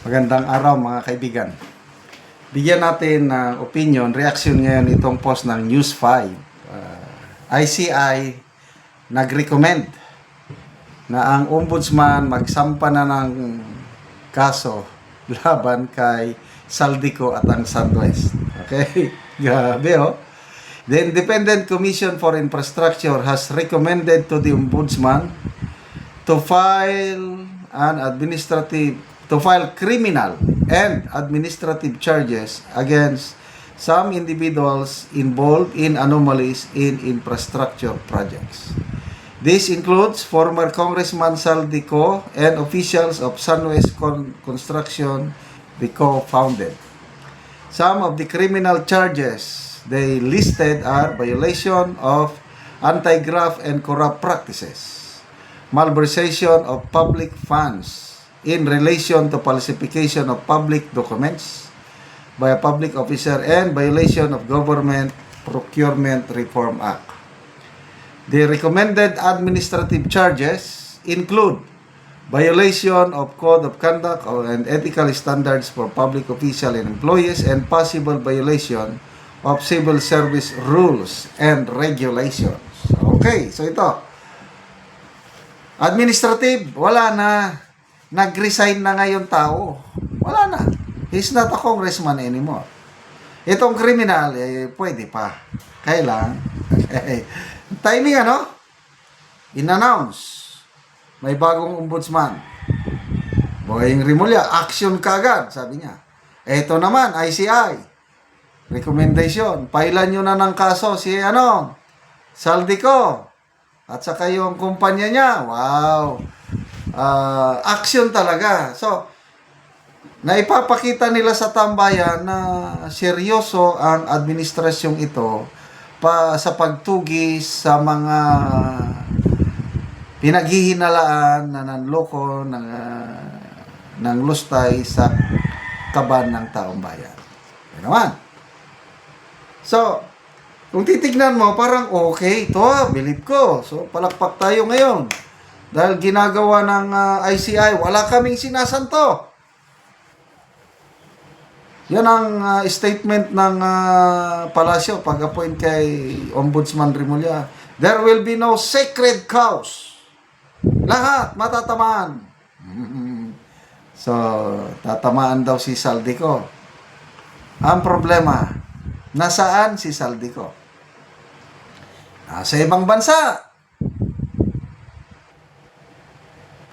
Magandang araw mga kaibigan. Bigyan natin ng opinion, reaction ngayon itong post ng News 5. ICI nag-recommend na ang ombudsman magsampa na ng kaso laban kay Saldico at ang Southwest. Okay? Grabe oh. The Independent Commission for Infrastructure has recommended to the ombudsman to file criminal and administrative charges against some individuals involved in anomalies in infrastructure projects. This includes former Congressman Saldico and officials of Sunwest Construction, the co-founded. Some of the criminal charges they listed are violation of anti-graft and corrupt practices, malversation of public funds in relation to falsification of public documents by a public officer, and violation of Government Procurement Reform Act. The recommended administrative charges include violation of Code of Conduct and ethical standards for public officials and employees, and possible violation of civil service rules and regulations. Okay, so ito. Administrative, wala na. Nag-resign na ngayon tao. Wala na. He's not a congressman anymore. Itong criminal, pwede pa. Kailan? Timing ano? In-announce. May bagong ombudsman. Boying Rimulya, action kagad, sabi niya. Ito naman, ICI. Recommendation. Pailan nyo na ng kaso si Saldico. At saka yung kumpanya niya. Wow. Action talaga. So, naipapakita nila sa tambayan na seryoso ang administrasyong ito sa pagtugis sa mga pinaghihinalaan na nanloko ng lustay sa kaban ng taong bayan. Yan naman. So, kung titignan mo, parang okay, ito believe ko. So, palakpak tayo ngayon. Dahil ginagawa ng ICI, wala kaming sinasanto. Yan ang statement ng palasyo pag-appoint kay Ombudsman Rimulya. There will be no sacred cows. Lahat matatamaan. So, tatamaan daw si Saldico. Ang problema, nasaan si Saldico? Nasa ibang bansa.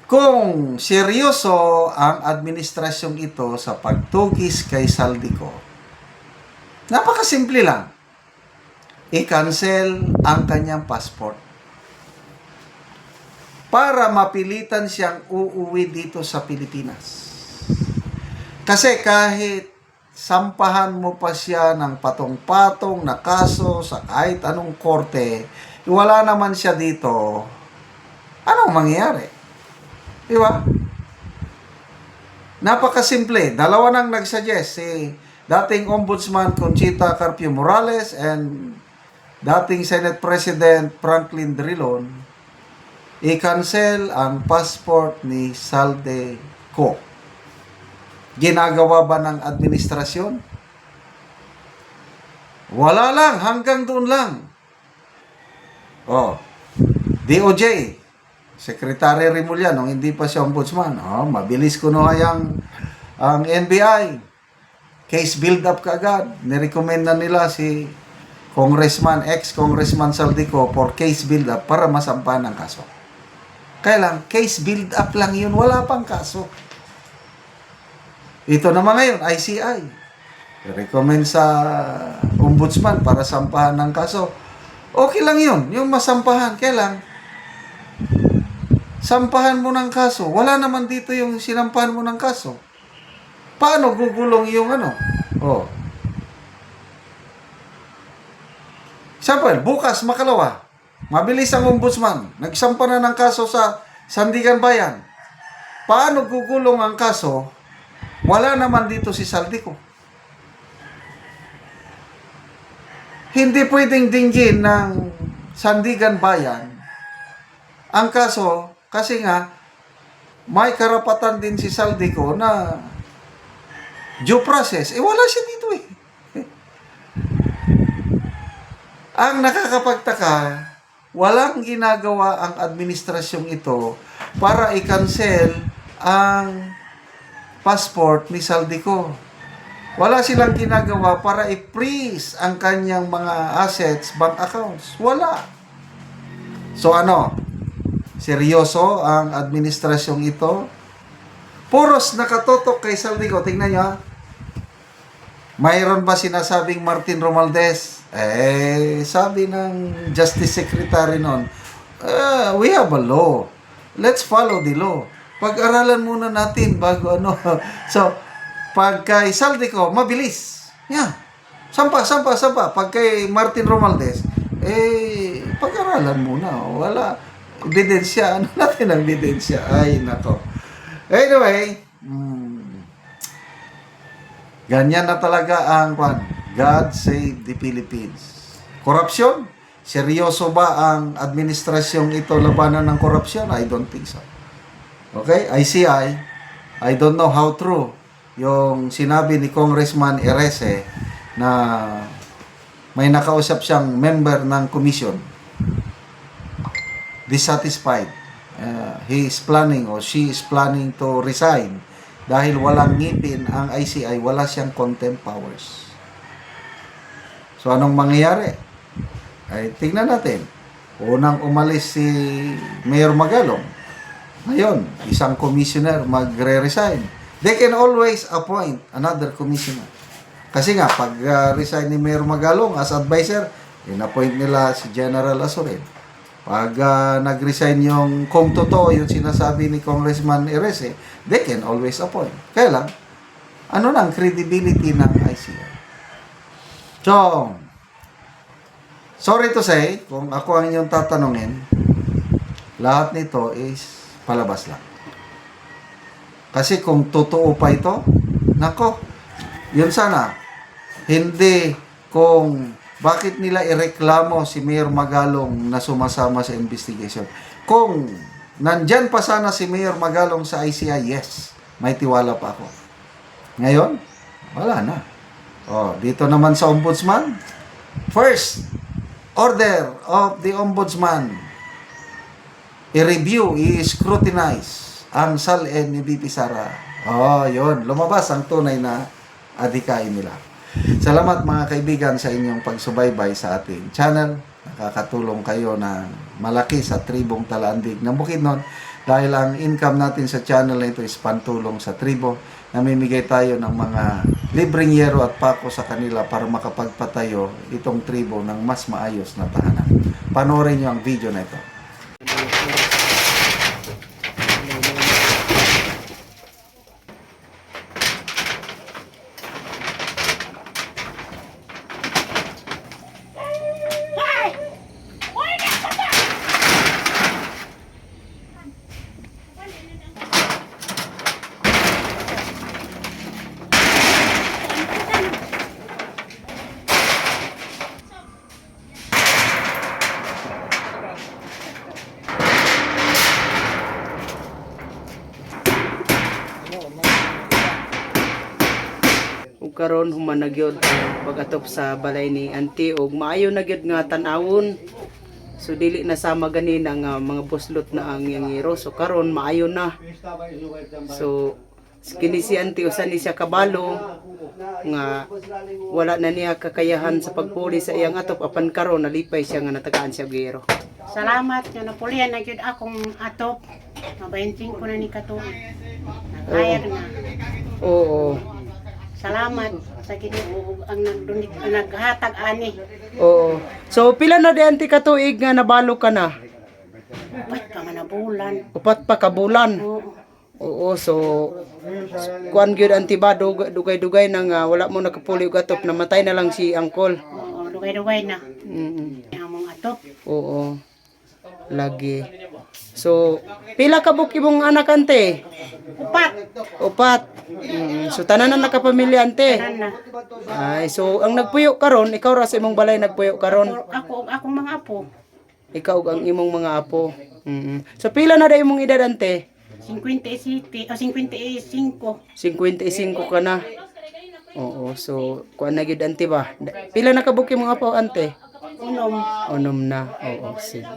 Kung seryoso ang administrasyong ito sa pagtugis kay Saldico, napakasimple lang. I-cancel ang kanyang passport para mapilitan siyang uuwi dito sa Pilipinas. Kasi kahit sampahan mo pa siya ng patong-patong na kaso sa kahit anong korte, wala naman siya dito, anong mangyayari? Diba? Napakasimple. Dalawa nang nagsuggest. Si dating Ombudsman Conchita Carpio Morales and dating Senate President Franklin Drilon, i-cancel ang passport ni Saldico. Ginagawa ba ng administrasyon? Wala lang. Hanggang doon lang. DOJ. Secretary Rimulya, nung hindi pa siya ombudsman, mabilis kunuha ang NBI. Case build-up kaagad. Nirecommend na nila si ex-Congressman Saldico for case build-up para masampahan ng kaso. Kaya lang, case build-up lang yun. Wala pang kaso. Ito naman ngayon, ICI. Recommend sa ombudsman para sampahan ng kaso. Okay lang yun. Yung masampahan. Kaya lang, sampahan mo ng kaso. Wala naman dito yung sinampahan mo ng kaso. Paano gugulong yung Example, bukas, makalawa. Mabilis ang ombudsman. Nagsampa na ng kaso sa Sandigan Bayan. Paano gugulong ang kaso? Wala naman dito si Saldico. Hindi pwedeng dinggin ng Sandigan Bayan ang kaso. Kasi nga, may karapatan din si Saldico na due process. Wala siya dito eh. Ang nakakapagtaka, walang ginagawa ang administrasyong ito para i-cancel ang passport ni Saldico. Wala silang ginagawa para i-freeze ang kanyang mga assets, bank accounts. Wala. So ano? Seryoso ang administrasyong ito? Puros nakatotok kay Saldico. Tingnan nyo. Mayroon ba sinasabing Martin Romualdez? Sabi ng Justice Secretary noon, we have a law. Let's follow the law. Pag-aralan muna natin bago ano. So, pag kay Saldico, mabilis. Yeah. Sampa. Pag kay Martin Romualdez, pag-aralan muna. Wala. Ebidensya. Ano natin ang ebidensya? Ay, nako. Anyway, ganyan na talaga ang God save the Philippines. Korupsyon? Seryoso ba ang administrasyong ito labanan ng korupsyon? I don't think so. Okay? ICI, I don't know how true yung sinabi ni Congressman Erese na may nakausap siyang member ng commission. Dissatisfied. He is planning or she is planning to resign dahil walang ngipin ang ICI, wala siyang contempt powers. So, anong mangyayari? Ay, tingnan natin. Unang umalis si Mayor Magalong. Ngayon, isang commissioner magre-resign. They can always appoint another commissioner. Kasi nga, pag resign ni Mayor Magalong as advisor, in-appoint nila si General Azurin. Pag nag-resign yung kung totoo yung sinasabi ni Congressman Erese, they can always appoint. Kaya lang, ano na ang credibility ng ICI? So, sorry to say, kung ako ang inyong tatanungin, lahat nito is palabas lang. Kasi kung totoo pa ito, nako, yun sana, hindi kung bakit nila ireklamo si Mayor Magalong na sumasama sa investigation. Kung nandyan pa sana si Mayor Magalong sa ICI, yes, may tiwala pa ako. Ngayon, wala na. Dito naman sa Ombudsman, first order of the Ombudsman, i-review, i-scrutinize ang SALN ni BP Sara. Yun, lumabas ang tunay na adhikain nila. Salamat mga kaibigan sa inyong pagsubaybay sa ating channel. Nakakatulong kayo ng malaki sa tribong Talaandig ng Bukidnon dahil ang income natin sa channel na ito is pantulong sa tribo. Namimigay tayo ng mga libreng yero at pako sa kanila para makapagpatayo itong tribo ng mas maayos na tahanan. Panoorin nyo ang video na ito. Ug karon human na gyud pag-atop sa balay ni auntie ug maayo na gyud nga tan-awon. So dili na sama ganina nga mga buslot na ang yangiro. So karon maayo na. So kini si auntie usan ni siya kabalo nga wala na niya kakayahan sa pagpuli sa iyang atop apan karon nalipay siya nga natagaan siya giro. Salamat nga napulian na gyud akong atop. Mabayenting ko na ni katuig. Nagayag na. Oo. Salamat sa Ginoo ang naghatag ani. Oo. So pila na di auntie ka tuig nga nabalo ka na? Upat ka man na bulan. Upat pa ka bulan. Oo. Oo, so kuan gyud auntie ba dugay-dugay nang wala mo nakapuli og atop namatay na lang si uncle. Oo, dugay-dugay na. Among atop. Oo. Lagi. So pila ka buki mong anak ante? Upat. Upat. So tanan na nakapamilya ante. Tanan na. Ay, so ang nagpuyo karon, ikaw ra sa imong balay nagpuyo karon. Ako ug akong mga apo. Ikaw ug ang imong mga apo. So pila na day imong edad ante? 57 o 55. 55 ka na. Oo, so kuan na gyud ante ba? Pila na ka book yung mga apaw ante? Unom na. Oo, sige.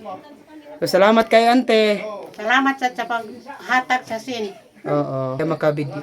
So, salamat kay ante. Salamat sa paghatag sa sin. Oo. Kaya makabid.